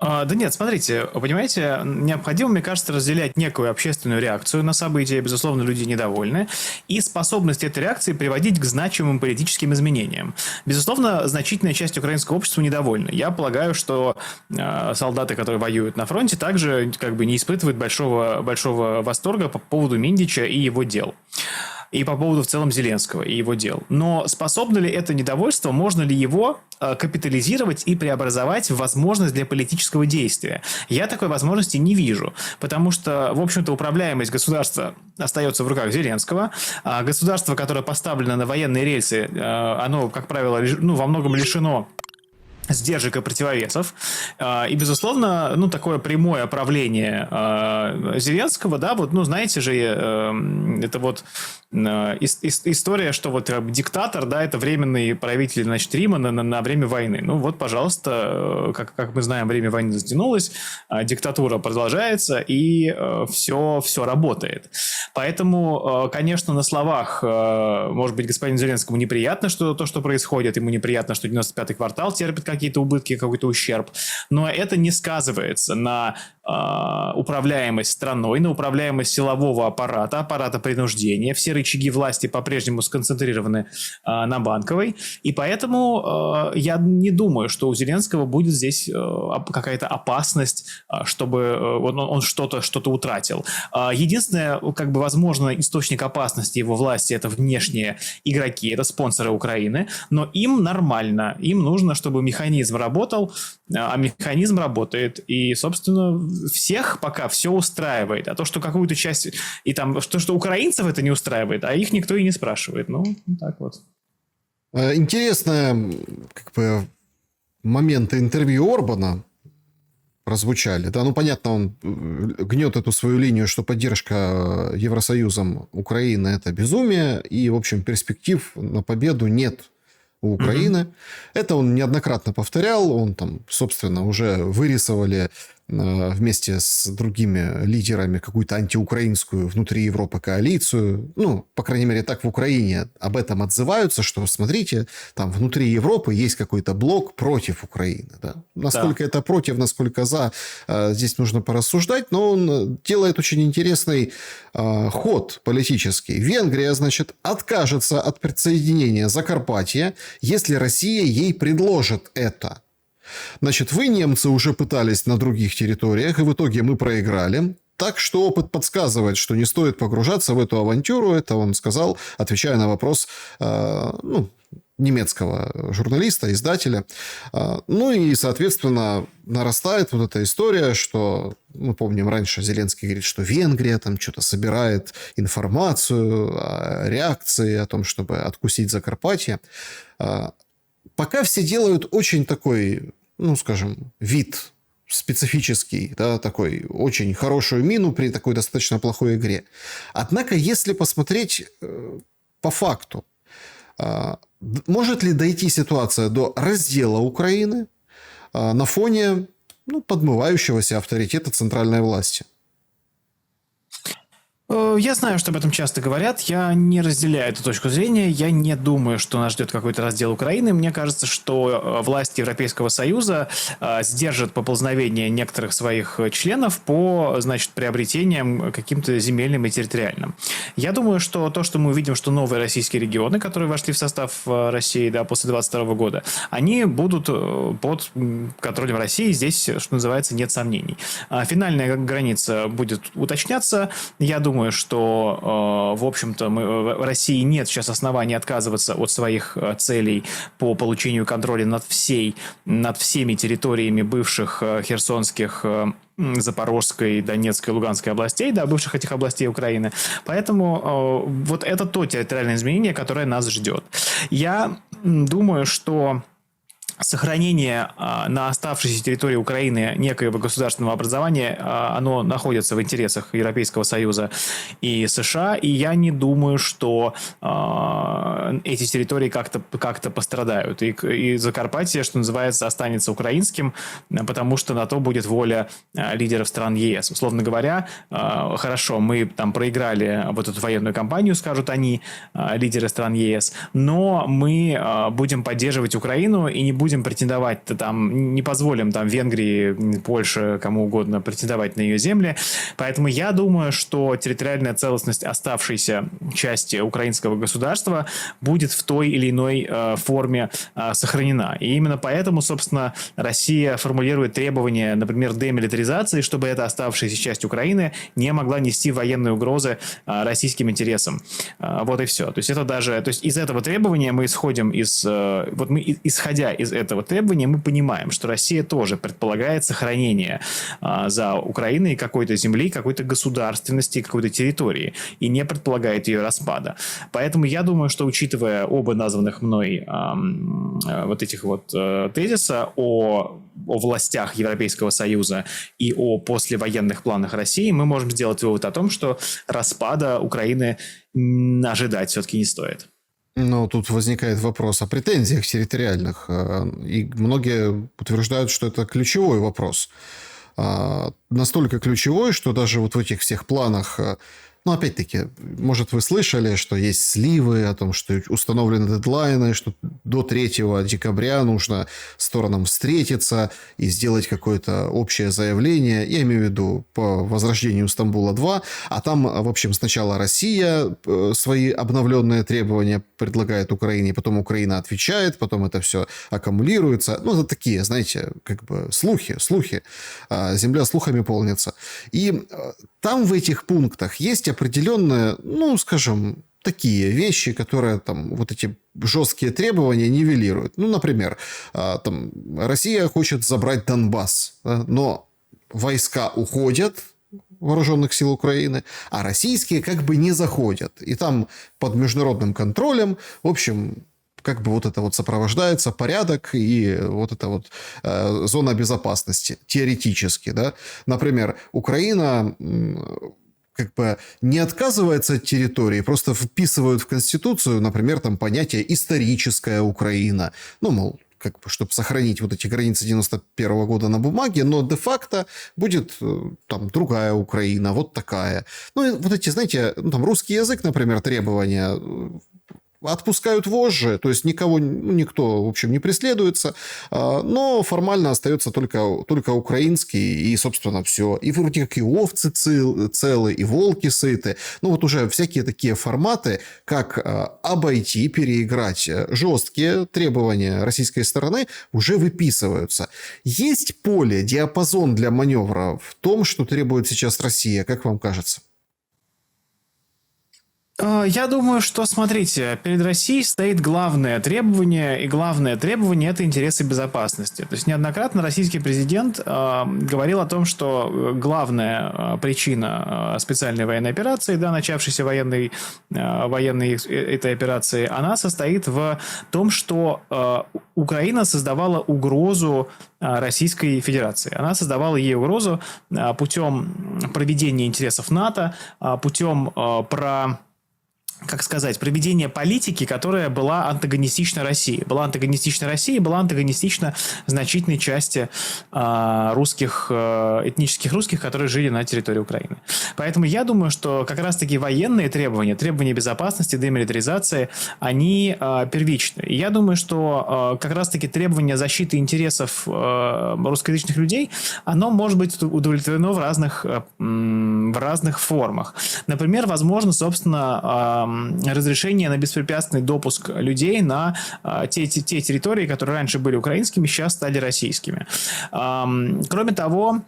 Да нет, смотрите, понимаете, необходимо, мне кажется, разделять некую общественную реакцию на события, безусловно, люди недовольны, и способность этой реакции приводить к значимым политическим изменениям. Безусловно, значительная часть украинского общества недовольна. Я полагаю, что солдаты, которые воюют на фронте, также как бы не испытывают большого восторга по поводу Миндича и его дел. И по поводу в целом Зеленского и его дел. Но способно ли это недовольство, можно ли его капитализировать и преобразовать в возможность для политического действия? Я такой возможности не вижу, потому что, в общем-то, управляемость государства остается в руках Зеленского. Государство, которое поставлено на военные рельсы, оно, как правило, во многом лишено сдержек и противовесов. И, безусловно, такое прямое правление Зеленского, да, вот, знаете же, это вот история, что вот диктатор, да, это временный правитель, значит, Рима на время войны. Ну вот, пожалуйста, как мы знаем, время войны затянулось, диктатура продолжается, и все работает. Поэтому, конечно, на словах, может быть, господину Зеленскому неприятно, что то, что происходит, ему неприятно, что 95-й квартал терпит какие-то убытки, какой-то ущерб, но это не сказывается на управляемость страной, на управляемость силового аппарата принуждения. Все рычаги власти по-прежнему сконцентрированы на Банковой, и поэтому я не думаю, что у Зеленского будет здесь какая-то опасность, чтобы он что-то утратил. Единственное, как бы, возможно, источник опасности его власти — это внешние игроки, это спонсоры Украины, но им нормально, им нужно, чтобы механизм работал, а механизм работает, и, собственно, всех пока все устраивает. А то, что какую-то часть, и там, что украинцев это не устраивает, а их никто и не спрашивает. Ну, так вот. Интересные, как бы, моменты интервью Орбана прозвучали. Да, понятно, он гнет эту свою линию, что поддержка Евросоюзом Украины – это безумие, и, в общем, перспектив на победу нет у Украины. Это он неоднократно повторял. Он там, собственно, уже вырисовали вместе с другими лидерами какую-то антиукраинскую внутри Европы коалицию. По крайней мере, так в Украине об этом отзываются, что, смотрите, там внутри Европы есть какой-то блок против Украины. Да? Насколько это против, насколько за, здесь нужно порассуждать, но он делает очень интересный ход политический. Венгрия, значит, откажется от присоединения Закарпатья, если Россия ей предложит это. Значит, вы, немцы, уже пытались на других территориях, и в итоге мы проиграли. Так что опыт подсказывает, что не стоит погружаться в эту авантюру. Это он сказал, отвечая на вопрос немецкого журналиста, издателя. И, соответственно, нарастает вот эта история, что, мы помним, раньше Зеленский говорит, что Венгрия там что-то собирает информацию о реакции, о том, чтобы откусить Закарпатье. Пока все делают очень такой, скажем, вид специфический, да, такой очень хорошую мину при такой достаточно плохой игре. Однако, если посмотреть по факту, может ли дойти ситуация до раздела Украины на фоне подмывающегося авторитета центральной власти? Я знаю, что об этом часто говорят. Я не разделяю эту точку зрения. Я не думаю, что нас ждет какой-то раздел Украины. Мне кажется, что власти Европейского Союза сдержат поползновение некоторых своих членов по, значит, приобретениям каким-то земельным и территориальным. Я думаю, что то, что мы увидим, что новые российские регионы, которые вошли в состав России, да, после 2022 года, они будут под контролем России. Здесь, что называется, нет сомнений. Финальная граница будет уточняться. Я думаю, что, в общем-то, в России нет сейчас оснований отказываться от своих целей по получению контроля над всеми территориями бывших херсонских, Запорожской, Донецкой, Луганской областей, да, бывших этих областей Украины. Поэтому вот это то территориальное изменение, которое нас ждет. Я думаю, что сохранение на оставшейся территории Украины некоего государственного образования, оно находится в интересах Европейского Союза и США, и я не думаю, что эти территории как-то пострадают. И Закарпатье, что называется, останется украинским, потому что на то будет воля лидеров стран ЕС. Условно говоря, хорошо, мы там проиграли вот эту военную кампанию, скажут они, лидеры стран ЕС, но мы будем поддерживать Украину и не будем претендовать там, не позволим там Венгрии, Польше, кому угодно претендовать на ее земли. Поэтому я думаю, что территориальная целостность оставшейся части украинского государства будет в той или иной форме сохранена. И именно поэтому, собственно, Россия формулирует требования, например, демилитаризации, чтобы эта оставшаяся часть Украины не могла нести военные угрозы российским интересам. Вот и все. То есть это даже, то есть из этого требования мы исходим вот мы, исходя из этого требования, мы понимаем, что Россия тоже предполагает сохранение за Украиной какой-то земли, какой-то государственности, какой-то территории, и не предполагает ее распада. Поэтому я думаю, что, учитывая оба названных мной вот этих вот тезиса о властях Европейского Союза и о послевоенных планах России, мы можем сделать вывод о том, что распада Украины ожидать все-таки не стоит. Но тут возникает вопрос о претензиях территориальных. И многие утверждают, что это ключевой вопрос. Настолько ключевой, что даже вот в этих всех планах... Ну, опять-таки, может, вы слышали, что есть сливы, о том, что установлены дедлайны, что до 3 декабря нужно сторонам встретиться и сделать какое-то общее заявление. Я имею в виду по возрождению Стамбула-2. А там, в общем, сначала Россия свои обновленные требования предлагает Украине, потом Украина отвечает, потом это все аккумулируется. Ну, это такие, знаете, как бы слухи. Земля слухами полнится. И там в этих пунктах есть определенные, ну, скажем, такие вещи, которые там вот эти жесткие требования нивелируют. Ну, например, там Россия хочет забрать Донбасс, да, но войска уходят вооруженных сил Украины, а российские как бы не заходят. И там под международным контролем, в общем, как бы вот это вот сопровождается порядок и вот эта вот зона безопасности теоретически, да. Например, Украина как бы не отказывается от территории, просто вписывают в Конституцию, например, там понятие «историческая Украина». Ну, мол, как бы, чтобы сохранить вот эти границы 91 года на бумаге, но де-факто будет там другая Украина, вот такая. Ну, и вот эти, знаете, ну, там русский язык, например, требования отпускают вожжи, то есть никто, в общем, не преследуется, но формально остается только украинский, и, собственно, все. И вроде как и овцы целы, и волки сыты. Ну, вот уже всякие такие форматы, как обойти, переиграть жесткие требования российской стороны, уже выписываются. Есть поле, диапазон для маневра в том, что требует сейчас Россия, как вам кажется? Я думаю, что, смотрите, перед Россией стоит главное требование, и главное требование – это интересы безопасности. То есть, неоднократно российский президент говорил о том, что главная причина специальной военной операции, да, начавшейся военной этой операции, она состоит в том, что Украина создавала угрозу Российской Федерации. Она создавала ей угрозу путем проведения интересов НАТО, путем проведение политики, которая была антагонистична России. Была антагонистична значительной части этнических русских, которые жили на территории Украины. Поэтому я думаю, что как раз-таки военные требования безопасности, демилитаризации, они первичны. И я думаю, что как раз-таки требование защиты интересов русскоязычных людей, оно может быть удовлетворено в разных формах. Например, возможно, собственно, разрешение на беспрепятственный допуск людей на те территории, которые раньше были украинскими, сейчас стали российскими. Кроме того,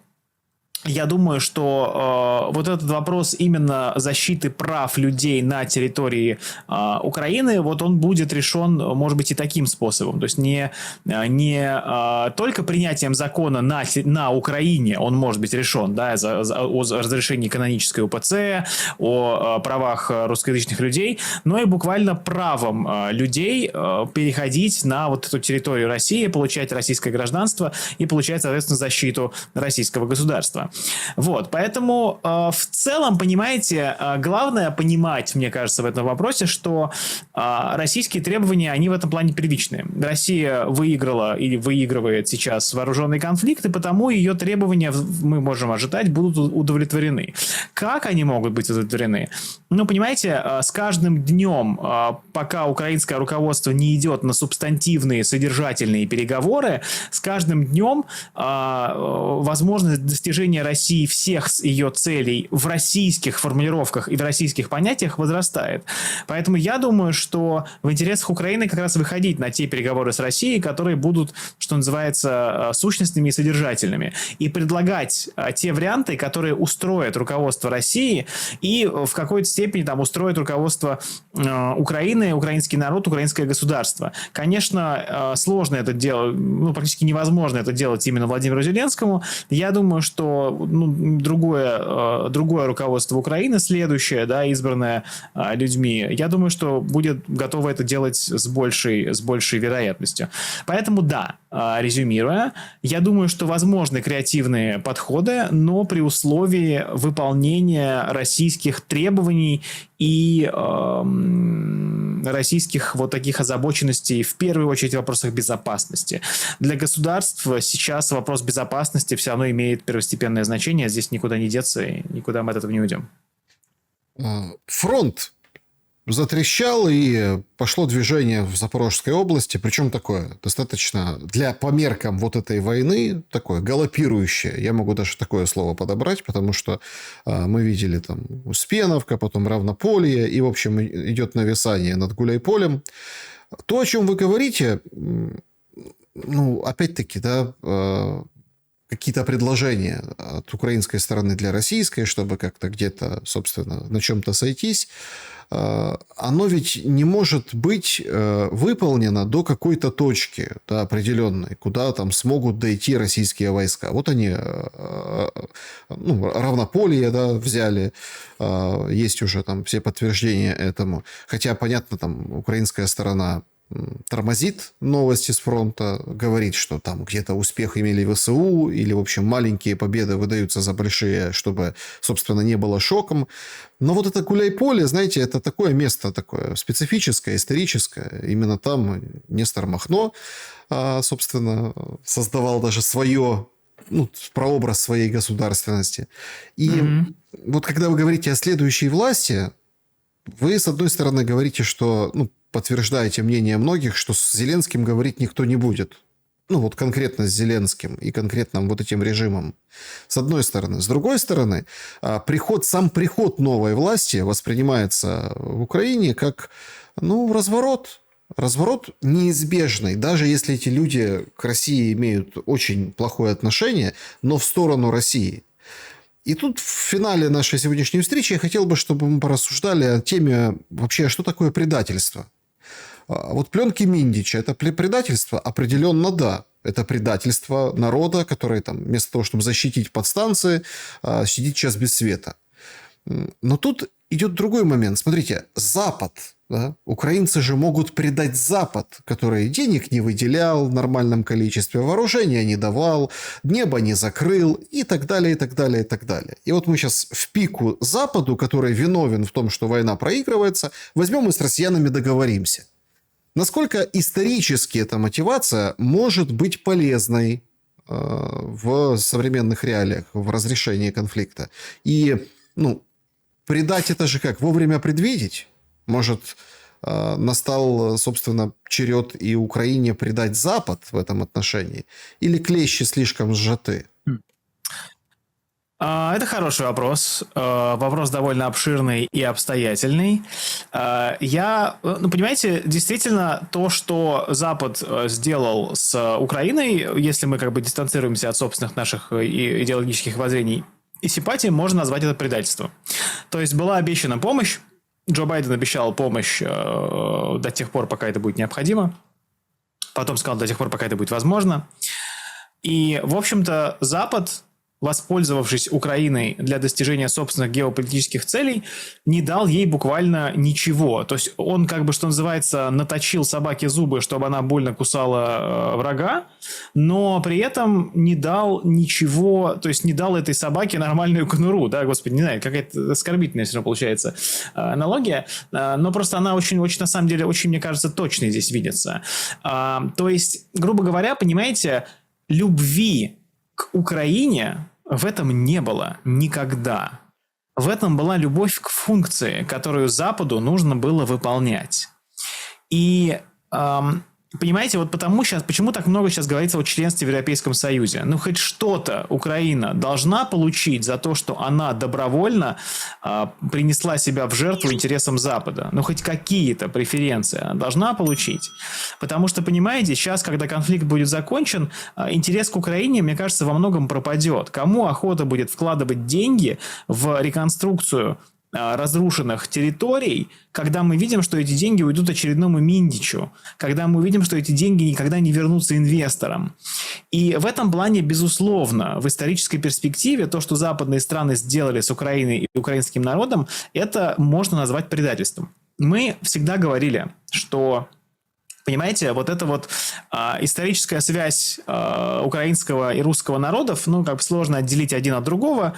я думаю, что вот этот вопрос именно защиты прав людей на территории Украины, вот он будет решен, может быть, и таким способом. То есть не только принятием закона на Украине он может быть решен, да, о разрешении канонической УПЦ, о правах русскоязычных людей, но и буквально правом людей переходить на вот эту территорию России, получать российское гражданство и получать, соответственно, защиту российского государства. Вот, поэтому в целом, понимаете, главное понимать, мне кажется, в этом вопросе, что российские требования, они в этом плане первичные. Россия выиграла или выигрывает сейчас вооруженный конфликт, и потому ее требования, мы можем ожидать, будут удовлетворены. Как они могут быть удовлетворены? Ну, понимаете, с каждым днем, пока украинское руководство не идет на субстантивные, содержательные переговоры, с каждым днем возможность достижения России всех ее целей в российских формулировках и в российских понятиях возрастает. Поэтому я думаю, что в интересах Украины как раз выходить на те переговоры с Россией, которые будут, что называется, сущностными и содержательными, и предлагать те варианты, которые устроят руководство России и в какой-то степени там устроит руководство Украины, украинский народ, украинское государство. Конечно, сложно это делать, ну, практически невозможно это делать именно Владимиру Зеленскому. Я думаю, что другое руководство Украины, следующее, да, избранное людьми, я думаю, что будет готово это делать с большей вероятностью. Поэтому да, резюмируя, я думаю, что возможны креативные подходы, но при условии выполнения российских требований и российских вот таких озабоченностей, в первую очередь в вопросах безопасности. Для государств сейчас вопрос безопасности все равно имеет первостепенное значение, здесь никуда не деться, и никуда мы от этого не уйдем. Фронт затрещал, и пошло движение в Запорожской области, причем такое достаточно по меркам вот этой войны, такое галопирующее, я могу даже такое слово подобрать, потому что мы видели там Успеновка, потом Равнополье, и, в общем, идет нависание над Гуляйполем. То, о чем вы говорите, ну, опять-таки, да, какие-то предложения от украинской стороны для российской, чтобы как-то где-то, собственно, на чем-то сойтись, оно ведь не может быть выполнено до какой-то точки, да, определенной, куда там смогут дойти российские войска. Вот они, Равнополье, да, взяли, есть уже там все подтверждения этому. Хотя, понятно, там украинская сторона тормозит новости с фронта, говорит, что там где-то успех имели ВСУ, или, в общем, маленькие победы выдаются за большие, чтобы, собственно, не было шоком. Но вот это Гуляйполе, знаете, это такое место такое специфическое, историческое. Именно там Нестор Махно, собственно, создавал даже свое, прообраз своей государственности. И вот когда вы говорите о следующей власти, вы, с одной стороны, говорите, что, подтверждаете мнение многих, что с Зеленским говорить никто не будет. Вот конкретно с Зеленским и конкретным вот этим режимом. С одной стороны. С другой стороны, сам приход новой власти воспринимается в Украине как, разворот. Разворот неизбежный, даже если эти люди к России имеют очень плохое отношение, но в сторону России. И тут в финале нашей сегодняшней встречи я хотел бы, чтобы мы порассуждали о теме вообще, что такое предательство. Вот пленки Миндича – это предательство? Определенно да. Это предательство народа, который там, вместо того, чтобы защитить подстанции, сидит сейчас без света. Но тут идет другой момент. Смотрите, Запад. Да? Украинцы же могут предать Запад, который денег не выделял в нормальном количестве, вооружения не давал, небо не закрыл и так далее, и так далее, и так далее. И вот мы сейчас в пику Западу, который виновен в том, что война проигрывается, возьмем и с россиянами договоримся. Насколько исторически эта мотивация может быть полезной в современных реалиях, в разрешении конфликта? И, предать это же как? Вовремя предвидеть? Может, настал, собственно, черед и Украине предать Запад в этом отношении? Или клещи слишком сжаты? Это хороший вопрос. Вопрос довольно обширный и обстоятельный. Понимаете, действительно, то, что Запад сделал с Украиной, если мы как бы дистанцируемся от собственных наших идеологических воззрений и симпатий, можно назвать это предательством. То есть была обещана помощь, Джо Байден обещал помощь до тех пор, пока это будет необходимо. Потом сказал, до тех пор, пока это будет возможно. И, в общем-то, Запад, воспользовавшись Украиной для достижения собственных геополитических целей, не дал ей буквально ничего. То есть он, как бы, что называется, наточил собаке зубы, чтобы она больно кусала врага, но при этом не дал ничего, то есть не дал этой собаке нормальную конуру, да, господи, не знаю, какая-то оскорбительная все равно получается аналогия, но просто она очень, на самом деле, очень, мне кажется, точно здесь видится. То есть, грубо говоря, понимаете, любви к Украине в этом не было никогда. В этом была любовь к функции, которую Западу нужно было выполнять. И понимаете, вот почему так много сейчас говорится о членстве в Европейском Союзе? Ну, хоть что-то Украина должна получить за то, что она добровольно принесла себя в жертву интересам Запада. Ну, хоть какие-то преференции она должна получить. Потому что, понимаете, сейчас, когда конфликт будет закончен, интерес к Украине, мне кажется, во многом пропадет. Кому охота будет вкладывать деньги в реконструкцию разрушенных территорий, когда мы видим, что эти деньги уйдут очередному Миндичу, когда мы видим, что эти деньги никогда не вернутся инвесторам. И в этом плане, безусловно, в исторической перспективе то, что западные страны сделали с Украиной и украинским народом, это можно назвать предательством. Мы всегда говорили, что, понимаете, вот эта вот историческая связь украинского и русского народов, ну, как бы сложно отделить один от другого,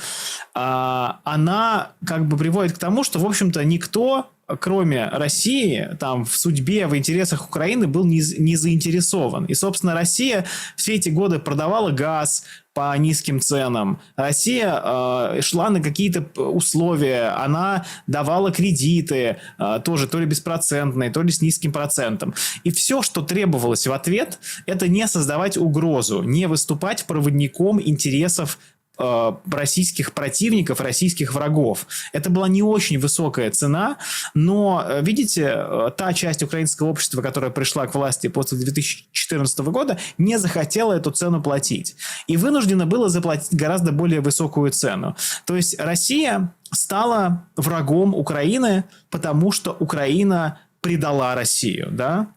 она как бы приводит к тому, что, в общем-то, никто, кроме России, там в судьбе, в интересах Украины был не заинтересован. И, собственно, Россия все эти годы продавала газ по низким ценам. Россия шла на какие-то условия, она давала кредиты, тоже то ли беспроцентные, то ли с низким процентом. И все, что требовалось в ответ, это не создавать угрозу, не выступать проводником интересов российских противников, российских врагов. Это была не очень высокая цена, но, видите, та часть украинского общества, которая пришла к власти после 2014 года, не захотела эту цену платить. И вынуждена была заплатить гораздо более высокую цену. То есть Россия стала врагом Украины, потому что Украина предала Россию, да?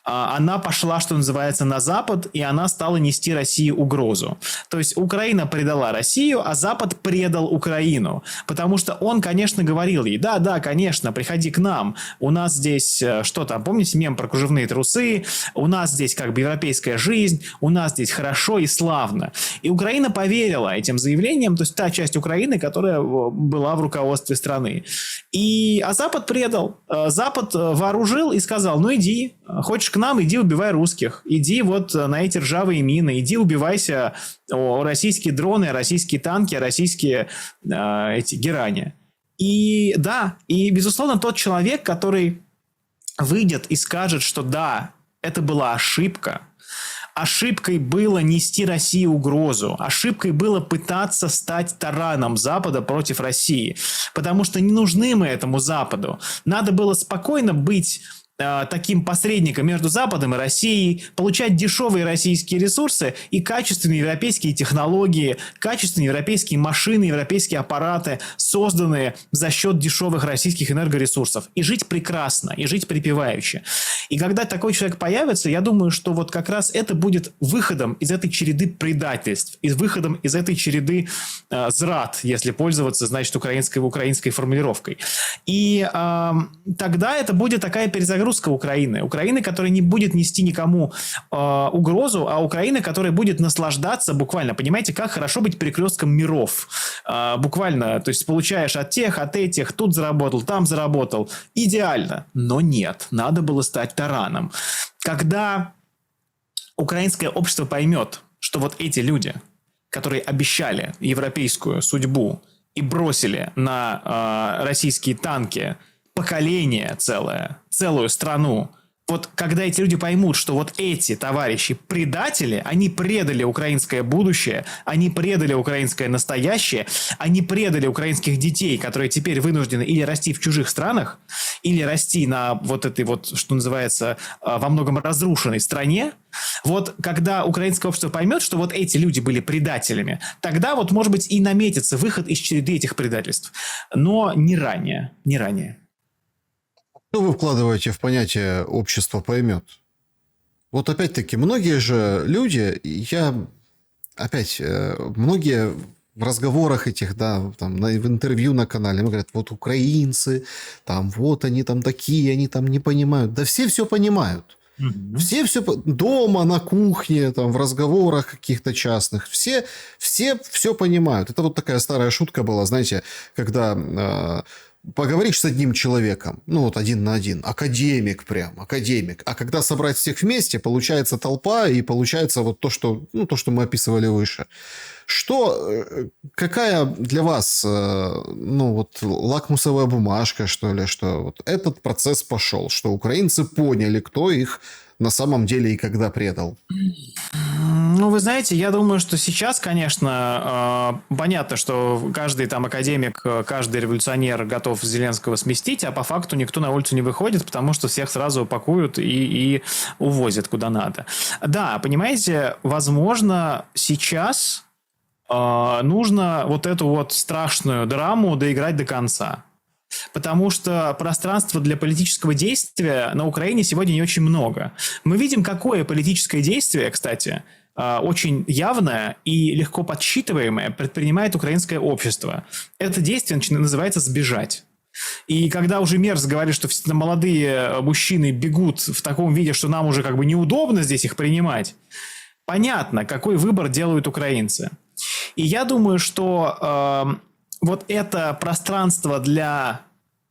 Она пошла, что называется, на Запад, и она стала нести России угрозу. То есть Украина предала Россию, а Запад предал Украину. Потому что он, конечно, говорил ей, да, конечно, приходи к нам. У нас здесь, что там, помните мем про кружевные трусы? У нас здесь как бы европейская жизнь, у нас здесь хорошо и славно. И Украина поверила этим заявлениям, то есть та часть Украины, которая была в руководстве страны. А Запад предал. Запад вооружил и сказал, ну иди, хочешь к нам, иди убивай русских, иди вот на эти ржавые мины, иди убивайся о российские дроны, российские танки, российские эти герани. И да, и безусловно тот человек, который выйдет и скажет, что да, это была ошибка, ошибкой было нести России угрозу. Ошибкой было пытаться стать тараном Запада против России. Потому что не нужны мы этому Западу. Надо было спокойно быть таким посредником между Западом и Россией, получать дешевые российские ресурсы и качественные европейские технологии, качественные европейские машины, европейские аппараты, созданные за счет дешевых российских энергоресурсов. И жить прекрасно, и жить припеваючи. И когда такой человек появится, я думаю, что вот как раз это будет выходом из этой череды предательств, и выходом из этой череды зрад, если пользоваться, значит, украинской формулировкой. И тогда это будет такая перезагрузка Украины, которая не будет нести никому угрозу, а Украины, которая будет наслаждаться буквально, понимаете, как хорошо быть перекрестком миров. Буквально, то есть получаешь от тех, от этих, тут заработал, там заработал. Идеально. Но нет, надо было стать тараном. Когда украинское общество поймет, что вот эти люди, которые обещали европейскую судьбу и бросили на российские танки поколение целое, целую страну, Вот когда эти люди поймут, что вот эти товарищи предатели, они предали украинское будущее, они предали украинское настоящее, они предали украинских детей, которые теперь вынуждены или расти в чужих странах, или расти на вот этой вот, что называется, во многом разрушенной стране. Вот когда украинское общество поймет, что вот эти люди были предателями, тогда вот, может быть, и наметится выход из череды этих предательств. Но не ранее, не ранее. Что вы вкладываете в понятие «общество поймет»? Вот опять-таки, многие же люди, многие в разговорах этих, да, там, в интервью на канале, говорят, вот украинцы, там, вот они там такие, они там не понимают. Да все понимают. Все дома, на кухне, там, в разговорах каких-то частных, все понимают. Это вот такая старая шутка была, знаете, когда поговоришь с одним человеком, ну вот один на один, академик прям, академик, а когда собрать всех вместе, получается толпа и получается вот то, что мы описывали выше. Какая для вас, лакмусовая бумажка, что ли, что вот этот процесс пошел, что украинцы поняли, кто их на самом деле и когда предал? Ну, вы знаете, я думаю, что сейчас, конечно, понятно, что каждый там академик, каждый революционер готов Зеленского сместить, а по факту никто на улицу не выходит, потому что всех сразу упакуют и увозят куда надо. Да, понимаете, возможно, сейчас нужно вот эту вот страшную драму доиграть до конца. Потому что пространства для политического действия на Украине сегодня не очень много. Мы видим, какое политическое действие, кстати, очень явное и легко подсчитываемое предпринимает украинское общество. Это действие называется «сбежать». И когда уже Мерц говорит, что молодые мужчины бегут в таком виде, что нам уже как бы неудобно здесь их принимать, понятно, какой выбор делают украинцы. И я думаю, что вот это пространство для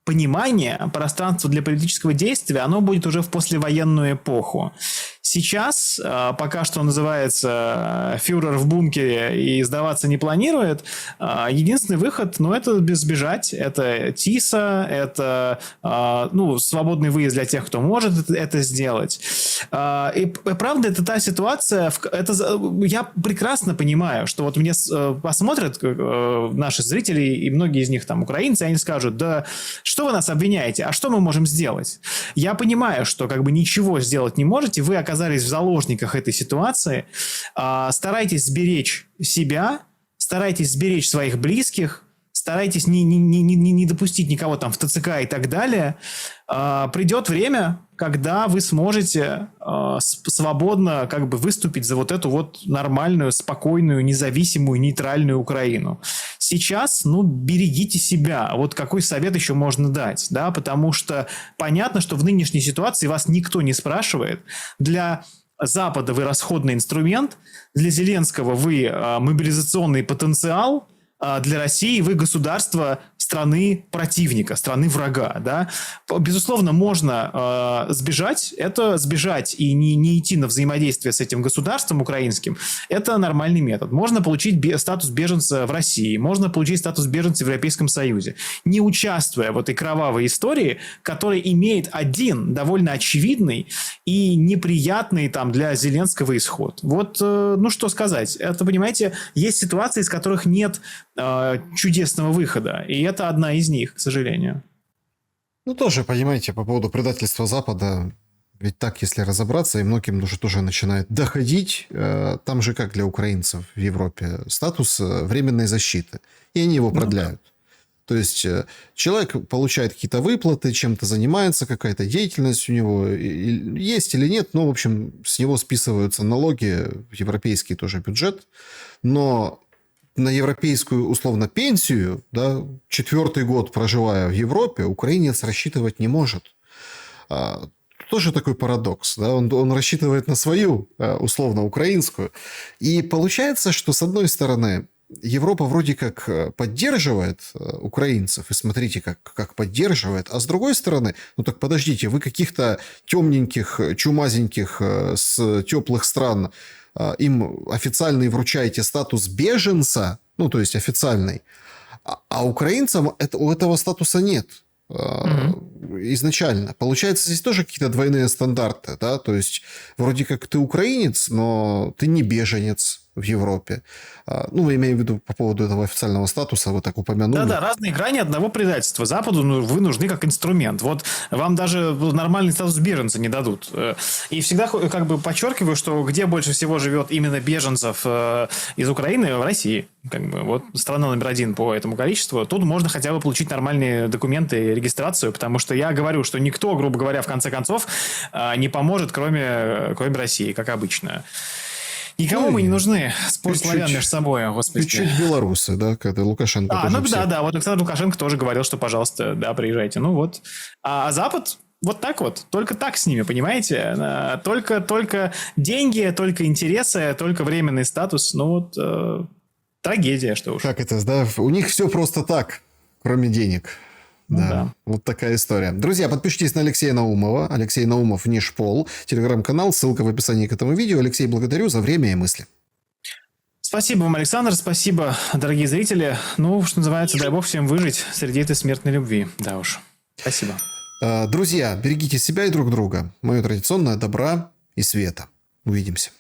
понимания, пространство для политического действия, оно будет уже в послевоенную эпоху. Сейчас, пока что называется, фюрер в бункере и сдаваться не планирует, единственный выход, это сбежать, это ТИСа, это свободный выезд для тех, кто может это сделать. И правда, это та ситуация, я прекрасно понимаю, что вот мне посмотрят наши зрители, и многие из них там украинцы, они скажут, да что вы нас обвиняете, а что мы можем сделать? Я понимаю, что как бы ничего сделать не можете, вы оказались в заложниках этой ситуации, старайтесь сберечь себя, старайтесь сберечь своих близких, старайтесь не допустить никого там в ТЦК и так далее. Придет время, когда вы сможете свободно как бы выступить за вот эту вот нормальную, спокойную, независимую, нейтральную Украину. Сейчас, берегите себя. Вот какой совет еще можно дать, да? Потому что понятно, что в нынешней ситуации вас никто не спрашивает. Для Запада вы расходный инструмент, для Зеленского вы мобилизационный потенциал, для России вы государство страны противника, страны врага. Да? Безусловно, можно сбежать. Это сбежать и не идти на взаимодействие с этим государством украинским. Это нормальный метод. Можно получить статус беженца в России. Можно получить статус беженца в Европейском Союзе. Не участвуя в этой кровавой истории, которая имеет один довольно очевидный и неприятный там для Зеленского исход. Вот, что сказать. Это, понимаете, есть ситуации, из которых нет чудесного выхода. И это одна из них, к сожалению. Тоже, понимаете, по поводу предательства Запада, ведь так, если разобраться, и многим уже тоже начинает доходить, там же как для украинцев в Европе, статус временной защиты. И они его продляют. То есть человек получает какие-то выплаты, чем-то занимается, какая-то деятельность у него есть или нет, в общем, с него списываются налоги в европейский тоже бюджет, но на европейскую, условно, пенсию, да, 4-й год проживая в Европе, украинец рассчитывать не может. Тоже такой парадокс. Да? Он рассчитывает на свою, условно, украинскую. И получается, что, с одной стороны, Европа вроде как поддерживает украинцев, и смотрите, как поддерживает, а с другой стороны, так подождите, вы каких-то темненьких, чумазеньких с теплых стран им официально вручаете статус беженца, то есть официальный, а украинцам у этого статуса нет. изначально. Получается, здесь тоже какие-то двойные стандарты, да, то есть вроде как ты украинец, но ты не беженец в Европе. Ну, имею в виду по поводу этого официального статуса, вы так упомянули. Да-да, разные грани одного предательства. Западу вы нужны как инструмент. Вот вам даже нормальный статус беженца не дадут. И всегда как бы подчеркиваю, что где больше всего живет именно беженцев из Украины, в России. Как бы, вот страна номер 1 по этому количеству. Тут можно хотя бы получить нормальные документы и регистрацию, потому что я говорю, что никто, грубо говоря, в конце концов, не поможет, кроме России, как обычно. Никому мы не нужны. Спор славян между собой, господи. Чуть-чуть белорусы, да, когда Лукашенко тоже все. Да. Вот Александр Лукашенко тоже говорил, что, пожалуйста, да, приезжайте. Ну вот. А Запад вот так вот. Только так с ними, понимаете? Только деньги, только интересы, только временный статус. Ну вот трагедия, что уж. Как это, да? У них все просто так, кроме денег. Да, вот такая история. Друзья, подпишитесь на Алексея Наумова. Алексей Наумов, Нишпол. Телеграм-канал, ссылка в описании к этому видео. Алексей, благодарю за время и мысли. Спасибо вам, Александр. Спасибо, дорогие зрители. Ну, что называется, дай бог всем выжить среди этой смертной любви. Да уж. Спасибо. Друзья, берегите себя и друг друга. Мое традиционное добра и света. Увидимся.